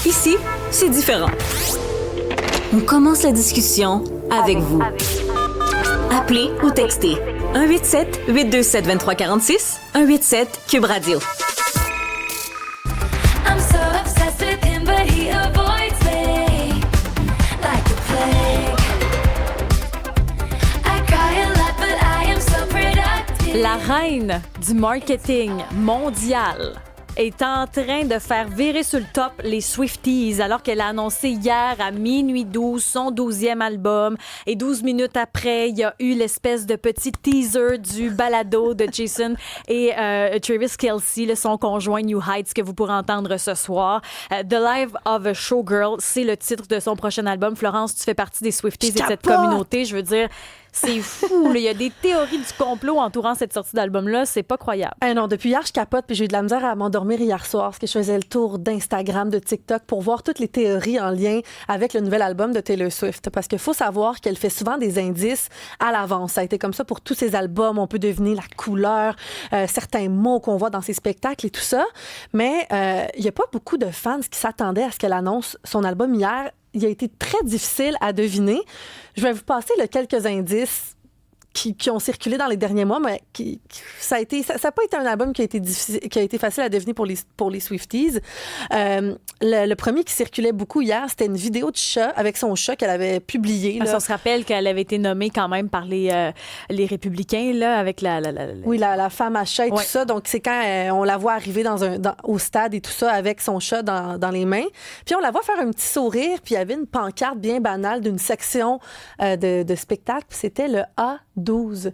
Ici, c'est différent. On commence la discussion avec vous. Appelez ou textez 187-827-2346, 187 Cube Radio. I'm so obsessed with him, but he avoids me like a plague. I cry a lot, but I am so productive. La reine du marketing mondial est en train de faire virer sur le top les Swifties alors qu'elle a annoncé hier à minuit 12 son 12e album. Et 12 minutes après, il y a eu l'espèce de petit teaser du balado de Jason et Travis Kelce, son conjoint New Heights, que vous pourrez entendre ce soir. The Life of a Showgirl, c'est le titre de son prochain album. Florence, tu fais partie des Swifties et de cette communauté. Je veux dire, c'est fou. Là. Il y a des théories du complot entourant cette sortie d'album-là. C'est pas croyable. Non, depuis hier, je capote puis j'ai eu de la misère à m'endormir hier soir parce que je faisais le tour d'Instagram, de TikTok pour voir toutes les théories en lien avec le nouvel album de Taylor Swift. Parce qu'il faut savoir qu'elle fait souvent des indices à l'avance. Ça a été comme ça pour tous ses albums. On peut deviner la couleur, certains mots qu'on voit dans ses spectacles et tout ça. Mais il n'y a pas beaucoup de fans qui s'attendaient à ce qu'elle annonce son album hier. Il a été très difficile à deviner. Je vais vous passer quelques indices qui ont circulé dans les derniers mois, mais ça n'a pas été un album qui a été facile à deviner pour les Swifties. Le premier qui circulait beaucoup hier, c'était une vidéo de chat avec son chat qu'elle avait publié. On se rappelle qu'elle avait été nommée quand même par les Républicains là, avec Oui, la femme à chat et tout ça. Donc, c'est quand on la voit arriver au stade et tout ça avec son chat dans les mains. Puis, on la voit faire un petit sourire. Puis, il y avait une pancarte bien banale d'une section de spectacle. Puis, c'était le A12.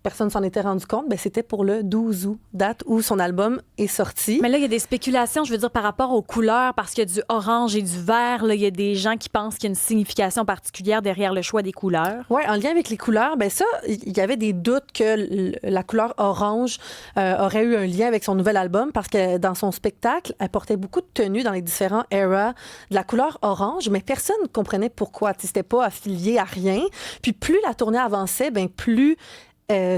Personne ne s'en était rendu compte, c'était pour le 12 août, date où son album est sorti. Mais là, il y a des spéculations, je veux dire, par rapport aux couleurs, parce qu'il y a du orange et du vert. Là, il y a des gens qui pensent qu'il y a une signification particulière derrière le choix des couleurs. Oui, en lien avec les couleurs, ça, il y avait des doutes que la couleur orange aurait eu un lien avec son nouvel album, parce que dans son spectacle, elle portait beaucoup de tenues dans les différents eras de la couleur orange, mais personne ne comprenait pourquoi. C'était pas affilié à rien. Puis plus la tournée avançait, plus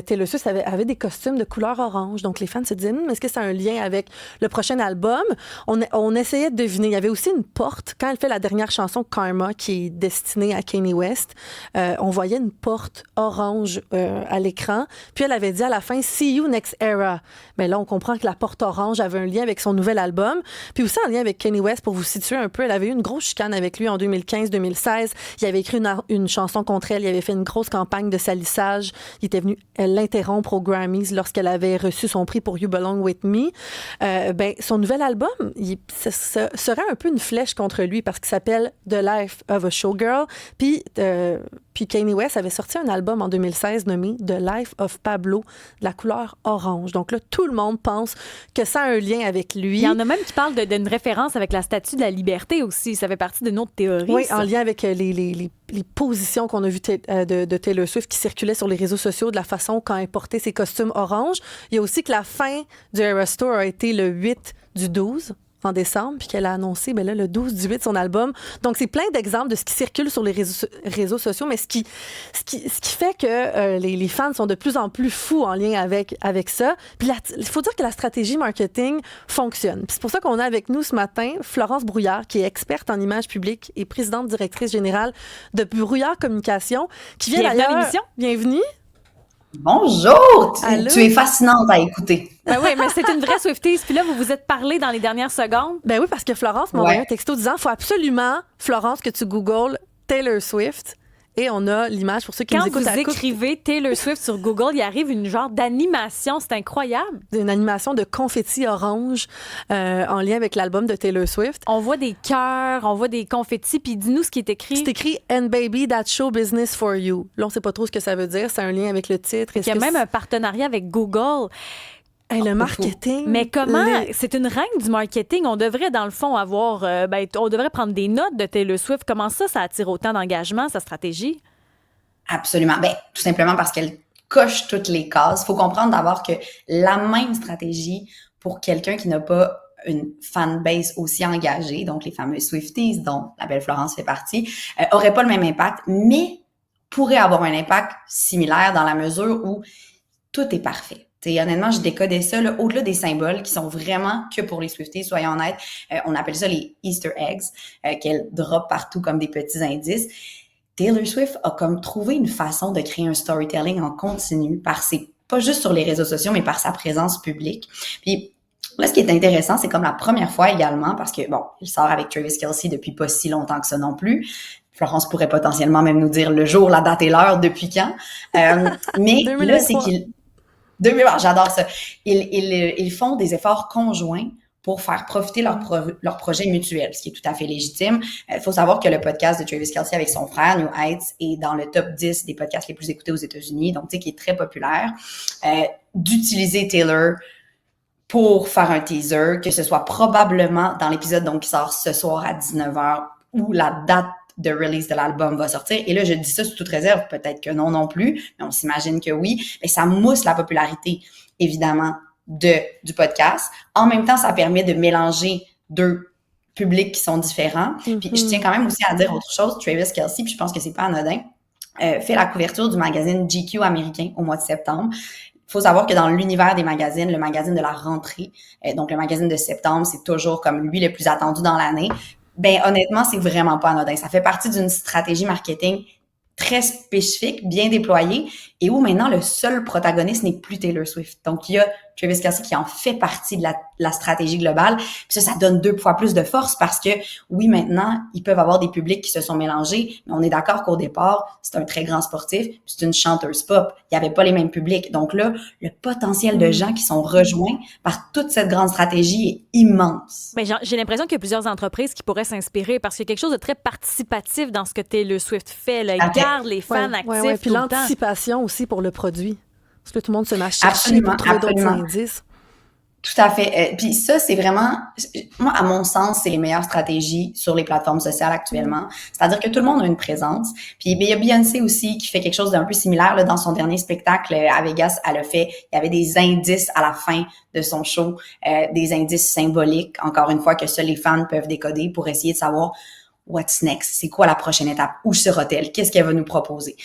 Taylor Swift avait des costumes de couleur orange. Donc, les fans se disaient, est-ce que c'est un lien avec le prochain album? On essayait de deviner. Il y avait aussi une porte. Quand elle fait la dernière chanson, Karma, qui est destinée à Kanye West, on voyait une porte orange à l'écran. Puis, elle avait dit à la fin, See you next era. Mais là, on comprend que la porte orange avait un lien avec son nouvel album. Puis aussi en lien avec Kanye West, pour vous situer un peu, elle avait eu une grosse chicane avec lui en 2015-2016. Il avait écrit une chanson contre elle. Il avait fait une grosse campagne de salissage. Il était venu l'interrompre aux Grammys lorsqu'elle avait reçu son prix pour You Belong With Me. Son nouvel album, ce serait un peu une flèche contre lui parce qu'il s'appelle The Life of a Showgirl. Puis Kanye West avait sorti un album en 2016 nommé The Life of Pablo, de la couleur orange. Donc là, tout le monde pense que ça a un lien avec lui. Il y en a même qui parlent d'une référence avec la Statue de la Liberté aussi. Ça fait partie de notre théorie. Oui, ça. En lien avec les positions qu'on a vues de Taylor Swift qui circulaient sur les réseaux sociaux, de la façon quand elle portait ses costumes orange. Il y a aussi que la fin du Eras Tour a été le 8 du 12 en décembre, puis qu'elle a annoncé le 12 du 8 son album. Donc, c'est plein d'exemples de ce qui circule sur les réseaux sociaux, mais ce qui fait que les fans sont de plus en plus fous en lien avec ça. Puis il faut dire que la stratégie marketing fonctionne. Puis c'est pour ça qu'on a avec nous ce matin Florence Brouillard, qui est experte en images publiques et présidente directrice générale de Brouillard Communication, qui vient Bienvenue d'ailleurs... à l'émission. Bienvenue. Bonjour! Allô? Tu es fascinante à écouter. Ben oui, mais c'est une vraie Swifties. Puis là, vous vous êtes parlé dans les dernières secondes. Ben oui, parce que Florence m'a envoyé un texto disant faut absolument, Florence, que tu googles Taylor Swift. Et on a l'image pour ceux qui Quand nous écoutent vous écrivez Taylor Swift sur Google, il arrive une genre d'animation. C'est incroyable. Une animation de confettis orange en lien avec l'album de Taylor Swift. On voit des cœurs, on voit des confettis. Puis dis-nous ce qui est écrit. C'est écrit « And baby, that's show business for you ». Là, on ne sait pas trop ce que ça veut dire. C'est un lien avec le titre. Il y a même un partenariat avec Google. Le marketing. Mais comment? C'est une reine du marketing. On devrait, dans le fond, avoir... on devrait prendre des notes de Taylor Swift. Comment ça attire autant d'engagement, sa stratégie? Absolument. Tout simplement parce qu'elle coche toutes les cases. Il faut comprendre d'abord que la même stratégie pour quelqu'un qui n'a pas une fanbase aussi engagée, donc les fameux Swifties, dont la belle Florence fait partie, aurait pas le même impact, mais pourrait avoir un impact similaire dans la mesure où tout est parfait. T'sais, honnêtement, je décodais ça là, au-delà des symboles qui sont vraiment que pour les Swifties, soyons honnêtes. On appelle ça les Easter eggs, qu'elle drop partout comme des petits indices. Taylor Swift a comme trouvé une façon de créer un storytelling en continu pas juste sur les réseaux sociaux, mais par sa présence publique. Puis là, ce qui est intéressant, c'est comme la première fois également, parce que, bon, il sort avec Travis Kelce depuis pas si longtemps que ça non plus. Florence pourrait potentiellement même nous dire le jour, la date et l'heure, depuis quand. Mais là, c'est qu'il... J'adore ça. Ils font des efforts conjoints pour faire profiter leur projet mutuel, ce qui est tout à fait légitime. Il faut savoir que le podcast de Travis Kelce avec son frère, New Heights, est dans le top 10 des podcasts les plus écoutés aux États-Unis, donc tu sais, qui est très populaire. D'utiliser Taylor pour faire un teaser, que ce soit probablement dans l'épisode donc qui sort ce soir à 19h, où la date de release de l'album va sortir. Et là, je dis ça sous toute réserve, peut-être que non plus, mais on s'imagine que oui. Mais ça mousse la popularité, évidemment, du podcast. En même temps, ça permet de mélanger deux publics qui sont différents. Puis je tiens quand même aussi à dire autre chose. Travis Kelce, puis je pense que c'est pas anodin, fait la couverture du magazine GQ américain au mois de septembre. Il faut savoir que dans l'univers des magazines, le magazine de la rentrée, donc le magazine de septembre, c'est toujours comme lui le plus attendu dans l'année. Ben honnêtement, c'est vraiment pas anodin. Ça fait partie d'une stratégie marketing très spécifique, bien déployée, et où maintenant le seul protagoniste n'est plus Taylor Swift. Donc il y a Travis Kelce qui en fait partie de la stratégie globale. Puis ça donne 2 fois plus de force parce que oui, maintenant, ils peuvent avoir des publics qui se sont mélangés, mais on est d'accord qu'au départ, c'est un très grand sportif, puis c'est une chanteuse pop. Il n'y avait pas les mêmes publics. Donc là, le potentiel de gens qui sont rejoints par toute cette grande stratégie est immense. Mais j'ai l'impression qu'il y a plusieurs entreprises qui pourraient s'inspirer parce qu'il y a quelque chose de très participatif dans ce que Taylor Swift fait. Là. Il garde les fans actifs Puis tout le temps. l'anticipation aussi pour le produit. Parce que tout le monde se met à chercher pour trouver d'autres indices. Tout à fait. Puis ça, c'est vraiment, moi, à mon sens, c'est les meilleures stratégies sur les plateformes sociales actuellement. C'est-à-dire que tout le monde a une présence. Puis il y a Beyoncé aussi qui fait quelque chose d'un peu similaire là, dans son dernier spectacle à Vegas. Elle a fait, il y avait des indices à la fin de son show, des indices symboliques, encore une fois, que seuls les fans peuvent décoder pour essayer de savoir what's next, c'est quoi la prochaine étape, où sera-t-elle, qu'est-ce qu'elle va nous proposer.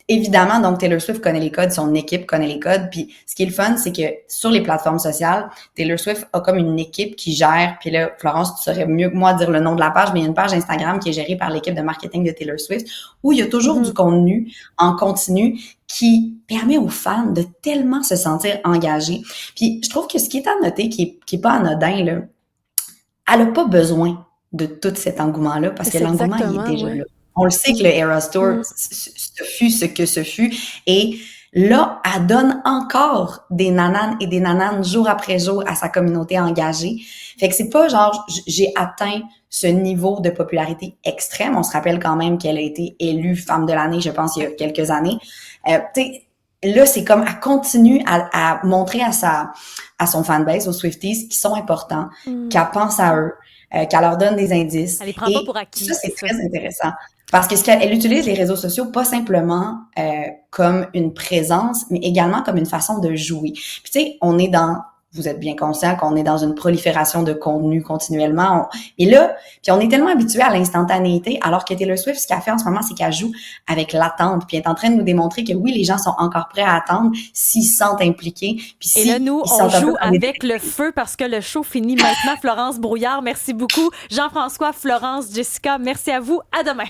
Évidemment, donc Taylor Swift connaît les codes, son équipe connaît les codes, puis ce qui est le fun, c'est que sur les plateformes sociales, Taylor Swift a comme une équipe qui gère, puis là, Florence, tu saurais mieux que moi dire le nom de la page, mais il y a une page Instagram qui est gérée par l'équipe de marketing de Taylor Swift, où il y a toujours du contenu en continu qui permet aux fans de tellement se sentir engagés. Puis je trouve que ce qui est à noter, qui est pas anodin, là, elle a pas besoin de tout cet engouement-là, parce que l'engouement, il est déjà là. On le sait que le Eras Tour, ce fut ce que ce fut. Et là, elle donne encore des nananes et des nananes jour après jour à sa communauté engagée. Fait que c'est pas genre, j'ai atteint ce niveau de popularité extrême. On se rappelle quand même qu'elle a été élue femme de l'année, je pense, il y a quelques années. Tu sais, là, c'est comme, elle continue à montrer à son fanbase, aux Swifties, qui sont importants, qu'elle pense à eux, qu'elle leur donne des indices. Elle les prend pas pour acquis. Ça, c'est très intéressant. Parce que elle utilise les réseaux sociaux pas simplement comme une présence, mais également comme une façon de jouer. Puis tu sais, vous êtes bien conscient qu'on est dans une prolifération de contenu continuellement. Et là, puis on est tellement habitué à l'instantanéité, alors que Taylor Swift, ce qu'elle fait en ce moment, c'est qu'elle joue avec l'attente. Puis elle est en train de nous démontrer que oui, les gens sont encore prêts à attendre s'ils se sentent impliqués. Puis et là, nous, on joue avec le feu parce que le show finit maintenant. Florence Brouillard, merci beaucoup. Jean-François, Florence, Jessica, merci à vous. À demain.